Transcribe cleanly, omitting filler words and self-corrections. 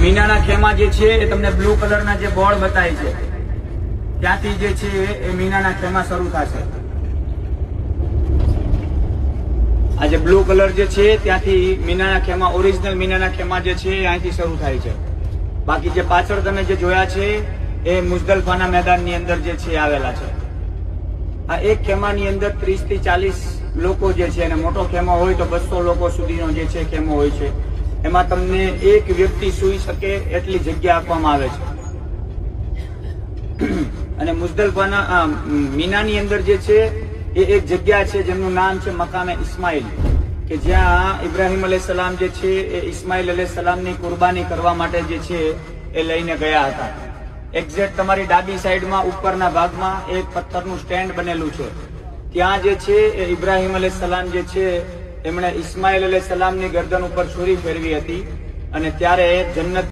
મીનાના ખેમા જે છે એ તમને બ્લુ કલરના જે બોર્ડ બતાય છે ત્યાંથી જે છે એ મીનાના ખેમા શરૂ થશે. આ જે બ્લુ કલર જે છે ત્યાંથી મીનાના ખેમા, ઓરિજિનલ મીનાના ખેમા જે છે અહીંથી શરૂ થાય છે. બાકી જે પાછળ તમે જે જોયા છે એ મુઝદલફાના મેદાનની અંદર જે છે આવેલા છે. આ એક ખેમાની અંદર 30 થી 40 લોકો જે છે, અને મોટો ખેમો હોય તો 200 લોકો સુધીનો જે છે ખેમો હોય છે. એમાં તમને એક વ્યક્તિ સૂઈ શકે એટલી જગ્યા આપવામાં આવે છે. અને મુઝદલફાના મીનાની અંદર જે છે એ એક જગ્યા છે જેમનું નામ છે મકામે ઇસ્માઇલ, કે જ્યાં ઇબ્રાહિમ અલૈહિસ્સલામ જે છે એ ઇસ્માઇલ અલૈહિસ્સલામની કુરબાની કરવા માટે જે છે એ લઈને ગયા હતા. એક્ઝેક્ટ તમારી ડાબી સાઈડમાં ઉપરના ભાગમાં એક પથ્થરનું સ્ટેન્ડ બનેલું છે. ત્યાં જે છે એ ઇબ્રાહિમ અલૈહિસ્સલામ જે છે એમણે ઇસ્માઇલ અલૈહિસ્સલામની ગરદન ઉપર છુરી ફેરવી હતી, અને ત્યારે જન્નત